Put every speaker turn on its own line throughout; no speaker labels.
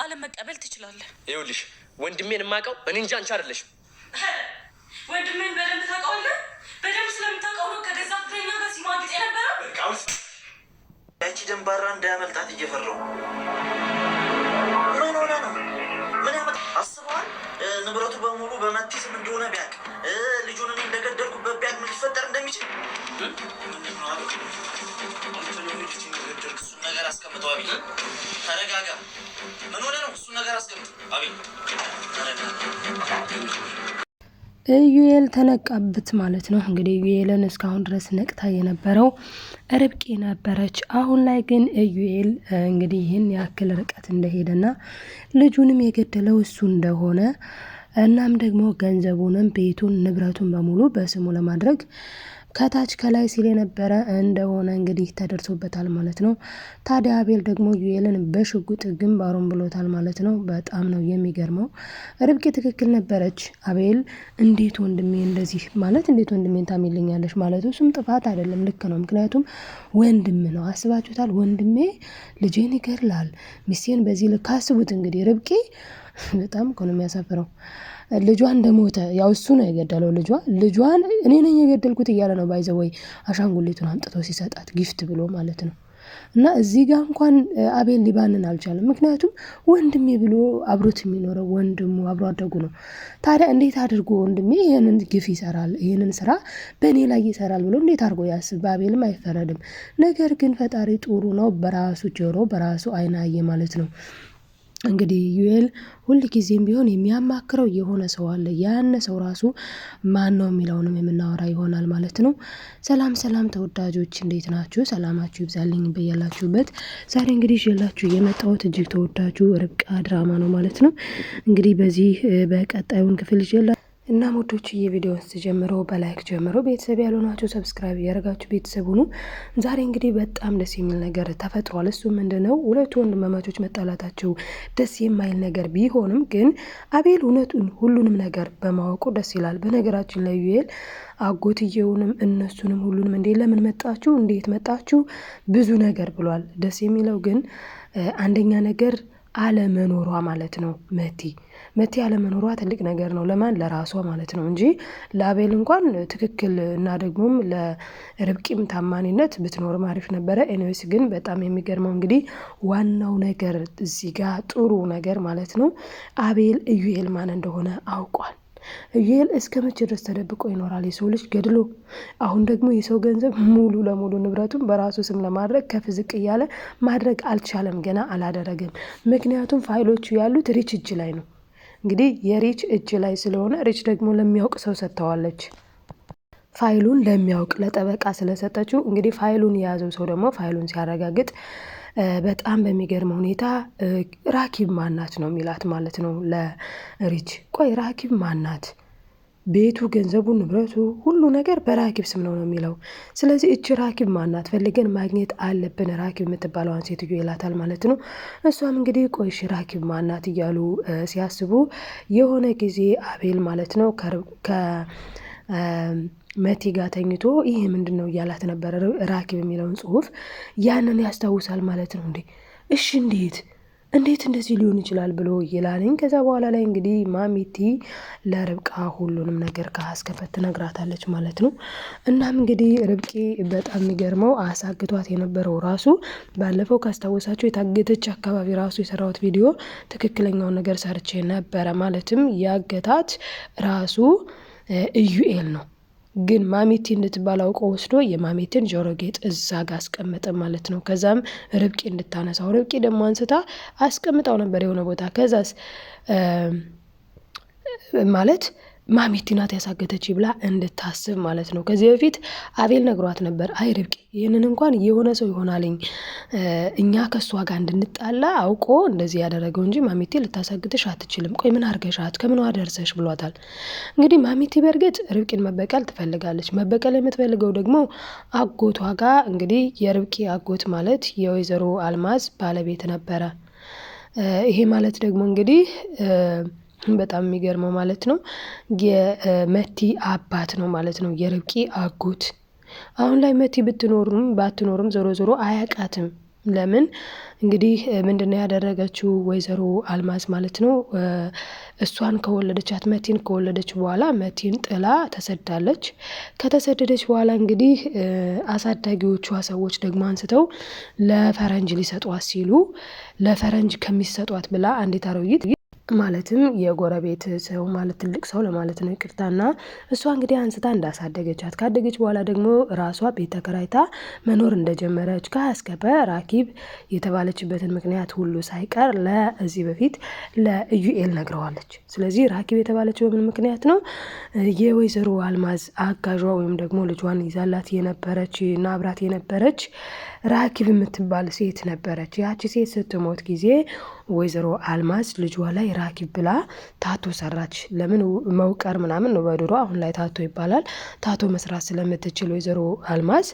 አለመቀበል ትችላለህ።
ይኸውልሽ ወንድሜን የማውቀው እኔ እንጂ አንቺ አይደለሽም።
ወንድሜን በደንብ ታውቀዋለህ። በደንብ ስለምታውቀው ነው ከገዛ ፍቅረኛ ጋር ሲማግጥ የነበረው።
ያቺ ደንባራ እንዳያመልጣት እየፈራሁ ምን ሆነ ነው? ምን ያመጣ አስበዋል? ንብረቱ በሙሉ በመቲ ስም እንደሆነ ቢያውቅ ልጁን እኔ እንደገደልኩበት ቢያውቅ ምን ሊፈጠር እንደሚችል እሱን ነገር አስቀምጠው። አቤል ተረጋጋ። ምን ሆነ ነው? እሱን ነገር አስቀምጠው። አቤል ተረጋጋ።
ኢዩኤል ተነቃበት ማለት ነው። እንግዲህ ኢዩኤልን እስካሁን ድረስ ነቅታ የነበረው ርብቃ ነበረች። አሁን ላይ ግን ኢዩኤል እንግዲህ ይህን ያክል ርቀት እንደሄደና ልጁንም የገደለው እሱ እንደሆነ እናም ደግሞ ገንዘቡንም ቤቱን ንብረቱን በሙሉ በስሙ ለማድረግ ከታች ከላይ ሲል የነበረ እንደሆነ እንግዲህ ተደርሶበታል ማለት ነው። ታዲያ አቤል ደግሞ ኢዩኤልን በሽጉጥ ግንባሩን ብሎታል ማለት ነው። በጣም ነው የሚገርመው። ርብቃ ትክክል ነበረች። አቤል እንዴት ወንድሜ እንደዚህ ማለት እንዴት ወንድሜን ታሚልኛለሽ ማለቱ እሱም ጥፋት አይደለም፣ ልክ ነው። ምክንያቱም ወንድም ነው። አስባችሁታል? ወንድሜ ልጄን ይገድላል፣ ሚስቴን በዚህ ልክ አስቡት። እንግዲህ ርብቃ በጣም እኮ ነው የሚያሳፍረው። ልጇን እንደሞተ ያው እሱ ነው የገደለው። ልጇን እኔ ነኝ የገደልኩት እያለ ነው ባይዘወይ አሻንጉሊቱን አምጥቶ ሲሰጣት ጊፍት ብሎ ማለት ነው። እና እዚህ ጋር እንኳን አቤል ሊባንን አልቻለም። ምክንያቱም ወንድሜ ብሎ አብሮት የሚኖረው ወንድሙ አብሮ አደጉ ነው። ታዲያ እንዴት አድርጎ ወንድሜ ይህንን ግፍ ይሰራል፣ ይህንን ስራ በእኔ ላይ ይሰራል ብሎ እንዴት አድርጎ ያስብ? በአቤልም አይፈረድም። ነገር ግን ፈጣሪ ጥሩ ነው። በራሱ ጆሮ በራሱ አይን አየ ማለት ነው። እንግዲህ ኢዩኤል ሁል ጊዜም ቢሆን የሚያማክረው የሆነ ሰው አለ። ያን ሰው ራሱ ማን ነው የሚለውንም የምናወራ ይሆናል ማለት ነው። ሰላም ሰላም ተወዳጆች እንዴት ናችሁ? ሰላማችሁ ይብዛልኝ በያላችሁበት። ዛሬ እንግዲህ ይዤላችሁ የመጣሁት እጅግ ተወዳጁ ርብቃ ድራማ ነው ማለት ነው። እንግዲህ በዚህ በቀጣዩን ክፍል ይዤላችሁ እና ሞዶች የቪዲዮውን ስትጀምረው በላይክ ጀምሮ ቤተሰብ ያልሆናችሁ ሰብስክራይብ ያደረጋችሁ ቤተሰብ ሁኑ። ዛሬ እንግዲህ በጣም ደስ የሚል ነገር ተፈጥሯል። እሱ ምንድነው? ሁለቱ ወንድማማቾች መጣላታቸው ደስ የማይል ነገር ቢሆንም ግን አቤል እውነቱን ሁሉንም ነገር በማወቁ ደስ ይላል። በነገራችን ላይ ኢዩኤል አጎትየውንም እነሱንም ሁሉንም እንዴ ለምን መጣችሁ፣ እንዴት መጣችሁ ብዙ ነገር ብሏል። ደስ የሚለው ግን አንደኛ ነገር አለመኖሯ ማለት ነው። መቲ አለመኖሯ ትልቅ ነገር ነው። ለማን? ለራሷ ማለት ነው እንጂ ለአቤል እንኳን ትክክል እና ደግሞም ለርብቃም ታማኒነት ብትኖርም አሪፍ ነበረ። ኤኒዌይስ ግን በጣም የሚገርመው እንግዲህ ዋናው ነገር እዚህ ጋር ጥሩ ነገር ማለት ነው አቤል ኢዩኤል ማን እንደሆነ አውቋል። ኢዩኤል እስከ መቼ ድረስ ተደብቆ ይኖራል? የሰው ልጅ ገድሎ አሁን ደግሞ የሰው ገንዘብ ሙሉ ለሙሉ ንብረቱን በራሱ ስም ለማድረግ ከፍ ዝቅ እያለ ማድረግ አልቻለም፣ ገና አላደረገም። ምክንያቱም ፋይሎቹ ያሉት ሪች እጅ ላይ ነው። እንግዲህ የሪች እጅ ላይ ስለሆነ ሪች ደግሞ ለሚያውቅ ሰው ሰጥተዋለች። ፋይሉን ለሚያውቅ ለጠበቃ ስለሰጠችው እንግዲህ ፋይሉን የያዘው ሰው ደግሞ ፋይሉን ሲያረጋግጥ በጣም በሚገርም ሁኔታ ራኪብ ማናት ነው የሚላት ማለት ነው ለሪች። ቆይ ራኪብ ማናት? ቤቱ፣ ገንዘቡ፣ ንብረቱ ሁሉ ነገር በራኪብ ስም ነው የሚለው። ስለዚህ እች ራኪብ ማናት? ፈልገን ማግኘት አለብን ራኪብ የምትባለዋን ሴትዮ ይላታል ማለት ነው። እሷም እንግዲህ ቆይሽ ራኪብ ማናት እያሉ ሲያስቡ የሆነ ጊዜ አቤል ማለት ነው መቲ ጋር ተኝቶ ይሄ ምንድነው እያላት ነበር። ራኪብ የሚለውን ጽሁፍ ያንን ያስታውሳል ማለት ነው። እሺ እንዴት እንደዚህ ሊሆን ይችላል ብሎ ይላልኝ። ከዛ በኋላ ላይ እንግዲህ ማሚቲ ለርብቃ ሁሉንም ነገር ከአስከፈት ትነግራታለች ማለት ነው። እናም እንግዲህ ርብቃ በጣም የሚገርመው አሳግቷት የነበረው ራሱ ባለፈው ካስታወሳቸው የታገተች አካባቢ ራሱ የሰራሁት ቪዲዮ ትክክለኛውን ነገር ሰርቼ ነበረ። ማለትም ያገታት ራሱ ኢዩኤል ነው። ግን ማሚቲ እንድትባል አውቆ ወስዶ የማሚቲን ጆሮ ጌጥ እዛ ጋር አስቀመጠ ማለት ነው። ከዛም ርብቃ እንድታነሳው ርብቃ ደግሞ አንስታ አስቀምጣው ነበር የሆነ ቦታ። ከዛስ ማለት ማሚቲ ናት ያሳገተች ብላ እንድታስብ ማለት ነው። ከዚህ በፊት አቤል ነግሯት ነበር። አይ ርብቃ ይህንን እንኳን የሆነ ሰው ይሆናልኝ እኛ ከሷ ጋር እንድንጣላ አውቆ እንደዚህ ያደረገው እንጂ ማሚቲ ልታሳግትሽ አትችልም። ቆይ ምን አርገሻት ከምን ደርሰሽ ብሏታል። እንግዲህ ማሚቲ በእርግጥ ርብቃን መበቀል ትፈልጋለች። መበቀል የምትፈልገው ደግሞ አጎቷ ጋር እንግዲህ የርብቃ አጎት ማለት የወይዘሮ አልማዝ ባለቤት ነበረ። ይሄ ማለት ደግሞ እንግዲህ በጣም የሚገርመው ማለት ነው የመቲ አባት ነው ማለት ነው፣ የርብቃ አጎት። አሁን ላይ መቲ ብትኖርም ባትኖርም ዞሮ ዞሮ አያቃትም። ለምን እንግዲህ ምንድነው ያደረገችው ወይዘሮ አልማዝ ማለት ነው። እሷን ከወለደቻት መቲን ከወለደች በኋላ መቲን ጥላ ተሰዳለች። ከተሰደደች በኋላ እንግዲህ አሳዳጊዎቿ ሰዎች ደግሞ አንስተው ለፈረንጅ ሊሰጧት ሲሉ ለፈረንጅ ከሚሰጧት ብላ አንዲት አሮጊት ማለትም የጎረቤት ሰው ማለት ትልቅ ሰው ለማለት ነው ይቅርታና እሷ እንግዲህ አንስታ እንዳሳደገቻት ካደገች በኋላ ደግሞ ራሷ ቤት ተከራይታ መኖር እንደጀመረች ከአስከበ ራኪብ የተባለችበትን ምክንያት ሁሉ ሳይቀር ለዚህ በፊት ለኢዩኤል ነግረዋለች። ስለዚህ ራኪብ የተባለችው በምን ምክንያት ነው? የወይዘሮ አልማዝ አጋዧ ወይም ደግሞ ልጇን ይዛላት የነበረች እና አብራት የነበረች ራኪብ የምትባል ሴት ነበረች። ያቺ ሴት ስትሞት ጊዜ ወይዘሮ አልማዝ ልጇ ላይ ራኪብ ብላ ታቶ ሰራች። ለምን መውቀር ምናምን ነው በድሮ፣ አሁን ላይ ታቶ ይባላል። ታቶ መስራት ስለምትችል ወይዘሮ አልማዝ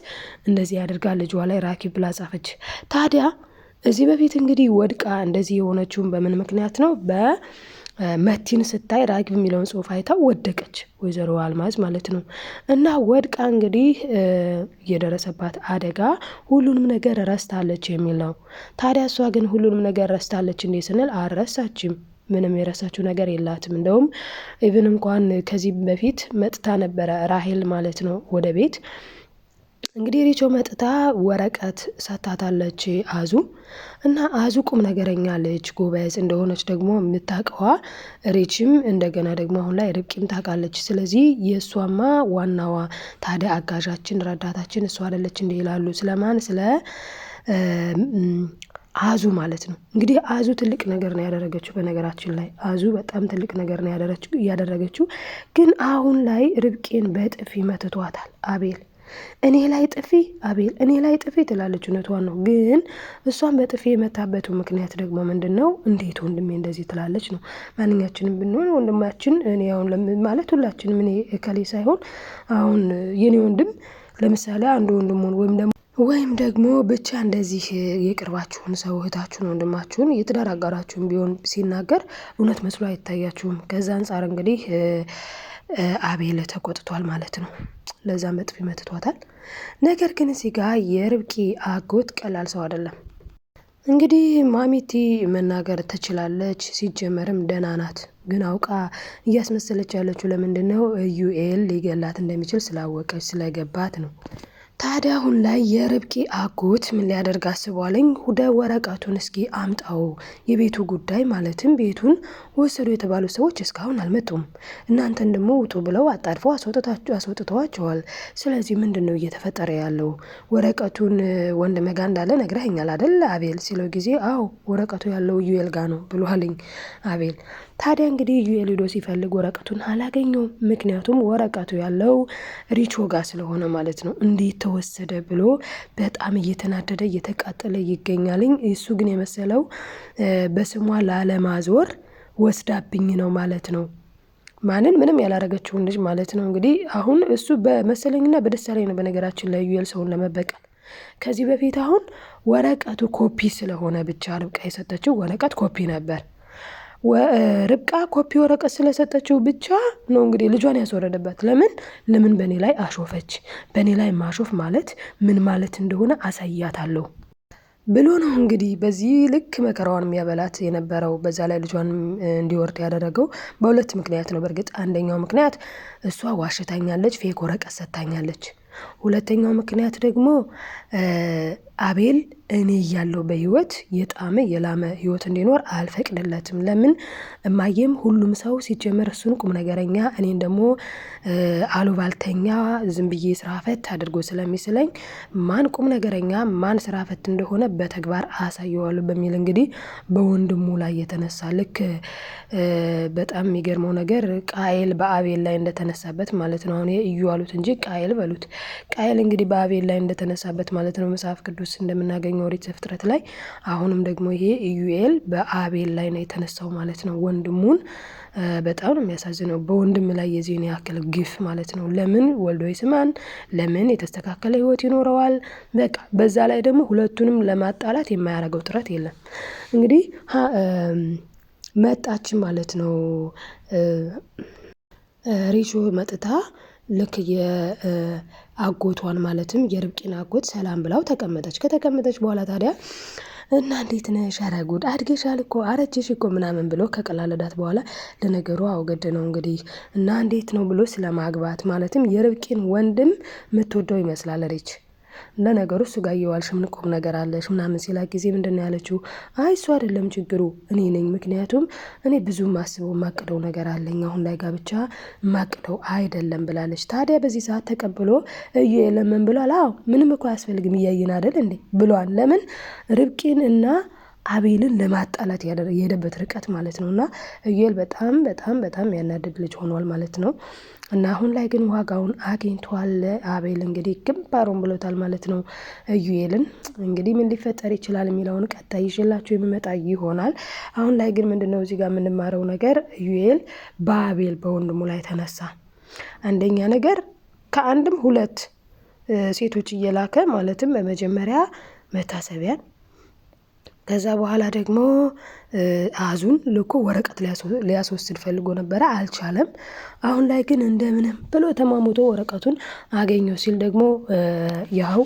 እንደዚህ አድርጋ ልጇ ላይ ራኪብ ብላ ጻፈች። ታዲያ እዚህ በፊት እንግዲህ ወድቃ እንደዚህ የሆነችውን በምን ምክንያት ነው? መቲን ስታይ ራኪብ የሚለውን ጽሑፍ አይታ ወደቀች ወይዘሮ አልማዝ ማለት ነው። እና ወድቃ እንግዲህ የደረሰባት አደጋ ሁሉንም ነገር ረስታለች የሚል ነው። ታዲያ እሷ ግን ሁሉንም ነገር ረስታለች እንዴ ስንል አልረሳችም። ምንም የረሳችው ነገር የላትም። እንደውም ኢቭን እንኳን ከዚህ በፊት መጥታ ነበረ ራሄል ማለት ነው ወደ ቤት እንግዲህ ሪቾ መጥታ ወረቀት ሰታታለች አዙ እና አዙ ቁም ነገረኛ ልጅ ጎበዝ እንደሆነች ደግሞ የምታውቀዋ ሪችም እንደገና ደግሞ አሁን ላይ ርብቃም ታውቃለች። ስለዚህ የእሷማ ዋናዋ ታዲያ አጋዣችን ረዳታችን እሷ አይደለች እንደ ይላሉ። ስለማን? ስለ አዙ ማለት ነው። እንግዲህ አዙ ትልቅ ነገር ነው ያደረገችው። በነገራችን ላይ አዙ በጣም ትልቅ ነገር ነው ያደረገችው። ግን አሁን ላይ ርብቃን በጥፊ መትቷታል አቤል። እኔ ላይ ጥፊ አቤል እኔ ላይ ጥፊ ትላለች። እውነቷን ነው። ግን እሷን በጥፊ የመታበቱ ምክንያት ደግሞ ምንድነው? እንዴት ወንድሜ እንደዚህ ትላለች ነው። ማንኛችንም ብንሆን ወንድማችን እኔ አሁን ማለት ሁላችንም እኔ እከሌ ሳይሆን አሁን የኔ ወንድም ለምሳሌ አንድ ወንድሙን ወይም ደግሞ ብቻ እንደዚህ የቅርባችሁን ሰው እህታችሁን፣ ወንድማችሁን፣ የትዳር አጋራችሁን ቢሆን ሲናገር እውነት መስሎ አይታያችሁም። ከዛ አንጻር እንግዲህ አቤል ተቆጥቷል ማለት ነው። ለዛ መጥፊ መትቷታል። ነገር ግን እዚህ ጋር የርብቃ አጎት ቀላል ሰው አይደለም። እንግዲህ ማሚቲ መናገር ትችላለች። ሲጀመርም ደህና ናት። ግን አውቃ እያስመሰለች ያለችው ለምንድን ነው? ኢዩኤል ሊገላት እንደሚችል ስላወቀች ስለገባት ነው። ታዲያ አሁን ላይ የርብቃ አጎት ምን ሊያደርግ አስቧለኝ? ወደ ወረቀቱን እስኪ አምጣው፣ የቤቱ ጉዳይ ማለትም ቤቱን ወሰዱ የተባሉ ሰዎች እስካሁን አልመጡም፣ እናንተን ደግሞ ውጡ ብለው አጣድፈው አስወጥተዋቸዋል። ስለዚህ ምንድን ነው እየተፈጠረ ያለው? ወረቀቱን ወንድሜ ጋ እንዳለ ነግረኸኛል አይደል አቤል ሲለው ጊዜ አዎ ወረቀቱ ያለው ኢዩኤል ጋ ነው ብሏልኝ አቤል። ታዲያ እንግዲህ ኢዩኤል ሄዶ ሲፈልግ ወረቀቱን አላገኘውም። ምክንያቱም ወረቀቱ ያለው ሪቾ ጋር ስለሆነ ማለት ነው። እንዴት ተወሰደ ብሎ በጣም እየተናደደ እየተቃጠለ ይገኛልኝ። እሱ ግን የመሰለው በስሟ ላለማዞር ወስዳብኝ ነው ማለት ነው። ማንን? ምንም ያላረገችውን ልጅ ማለት ነው። እንግዲህ አሁን እሱ በመሰለኝና በደሳለኝ ነው በነገራችን ላይ ኢዩኤል ሰውን ለመበቀል ከዚህ በፊት አሁን ወረቀቱ ኮፒ ስለሆነ ብቻ ርብቃ የሰጠችው ወረቀት ኮፒ ነበር። ርብቃ ኮፒ ወረቀት ስለሰጠችው ብቻ ነው እንግዲህ ልጇን ያስወረደበት። ለምን በእኔ ላይ አሾፈች? በእኔ ላይ ማሾፍ ማለት ምን ማለት እንደሆነ አሳያታለሁ ብሎ ነው እንግዲህ በዚህ ልክ መከራዋን የሚያበላት የነበረው። በዛ ላይ ልጇን እንዲወርድ ያደረገው በሁለት ምክንያት ነው። በእርግጥ አንደኛው ምክንያት እሷ ዋሽታኛለች፣ ፌክ ወረቀት ሰጥታኛለች። ሁለተኛው ምክንያት ደግሞ አቤል እኔ እያለሁ በህይወት የጣመ የላመ ህይወት እንዲኖር አልፈቅድለትም። ለምን? እማዬም ሁሉም ሰው ሲጀመር እሱን ቁም ነገረኛ እኔን ደግሞ አሉባልተኛ ዝም ብዬ ስራ ፈት አድርጎ ስለሚስለኝ ማን ቁም ነገረኛ ማን ስራ ፈት እንደሆነ በተግባር አሳየዋለሁ በሚል እንግዲህ በወንድሙ ላይ የተነሳ ልክ በጣም የሚገርመው ነገር ቃየል በአቤል ላይ እንደተነሳበት ማለት ነው። አሁን እዩ አሉት እንጂ ቃየል በሉት። ቃየል እንግዲህ በአቤል ላይ እንደተነሳበት ማለት ነው መጽሐፍ ቅዱስ እንደምናገኘው ኦሪት ዘፍጥረት ላይ። አሁንም ደግሞ ይሄ ኢዩኤል በአቤል ላይ ነው የተነሳው ማለት ነው። ወንድሙን በጣም ነው የሚያሳዝነው። በወንድም ላይ የዚህን ያክል ግፍ ማለት ነው። ለምን ወልዶ ይስማን? ለምን የተስተካከለ ህይወት ይኖረዋል? በቃ በዛ ላይ ደግሞ ሁለቱንም ለማጣላት የማያደርገው ጥረት የለም። እንግዲህ መጣች ማለት ነው። ሪቾ መጥታ ልክ የአጎቷን ማለትም የርብቃን አጎት ሰላም ብላው ተቀመጠች። ከተቀመጠች በኋላ ታዲያ እና እንዴት ነሽ? ኧረ ጉድ አድገሻል እኮ አረጀሽ እኮ ምናምን ብሎ ከቀላለዳት በኋላ ለነገሩ አውገድ ነው እንግዲህ እና እንዴት ነው ብሎ ስለማግባት ማለትም የርብቃን ወንድም የምትወደው ይመስላል ሪች። ለነገሩ እሱ ጋር እየዋልሽ ምን ቁም ነገር አለሽ ምናምን ሲላ ጊዜ ምንድን ነው ያለችው? አይ እሱ አይደለም ችግሩ እኔ ነኝ። ምክንያቱም እኔ ብዙ ማስበው የማቅደው ነገር አለኝ አሁን ላይ ጋብቻ የማቅደው አይደለም ብላለች። ታዲያ በዚህ ሰዓት ተቀብሎ ለምን ብሏል? አዎ ምንም እኮ አያስፈልግም እያየን አይደል እንዴ ብሏል። ለምን ርብቃን እና አቤልን ለማጣላት የሄደበት ርቀት ማለት ነው። እና ኢዩኤል በጣም በጣም በጣም ያናደድ ልጅ ሆኗል ማለት ነው። እና አሁን ላይ ግን ዋጋውን አግኝቷል። አቤል እንግዲህ ግንባሩን ብሎታል ማለት ነው ኢዩኤልን። እንግዲህ ምን ሊፈጠር ይችላል የሚለውን ቀጣይ ይዤላችሁ የሚመጣ ይሆናል። አሁን ላይ ግን ምንድነው እዚህ ጋር የምንማረው ነገር ኢዩኤል በአቤል በወንድሙ ላይ ተነሳ። አንደኛ ነገር ከአንድም ሁለት ሴቶች እየላከ ማለትም በመጀመሪያ መታሰቢያን ከዛ በኋላ ደግሞ አዙን ልኮ ወረቀት ሊያስወስድ ፈልጎ ነበረ፣ አልቻለም። አሁን ላይ ግን እንደምንም ብሎ ተማሙቶ ወረቀቱን አገኘው ሲል ደግሞ ያው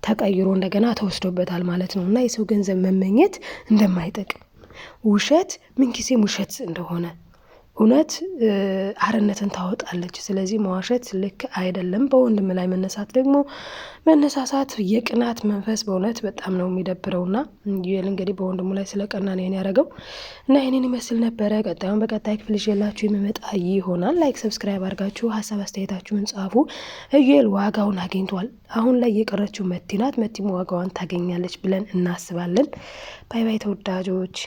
ተቀይሮ እንደገና ተወስዶበታል ማለት ነው። እና የሰው ገንዘብ መመኘት እንደማይጠቅም ውሸት ምንጊዜም ውሸት እንደሆነ እውነት አርነትን ታወጣለች። ስለዚህ መዋሸት ልክ አይደለም። በወንድም ላይ መነሳት ደግሞ መነሳሳት የቅናት መንፈስ በእውነት በጣም ነው የሚደብረውና ኢዩኤል እንግዲህ በወንድሙ ላይ ስለቀና ነው ያደረገው እና ይህንን ይመስል ነበረ። ቀጣዩን በቀጣይ ክፍል ይዤላችሁ የሚመጣ ይሆናል። ላይክ ሰብስክራይብ አድርጋችሁ ሀሳብ አስተያየታችሁን ጻፉ። ኢዩኤል ዋጋውን አግኝቷል። አሁን ላይ የቀረችው መቲ ናት። መቲም ዋጋዋን ታገኛለች ብለን እናስባለን። ባይ ባይ ተወዳጆች።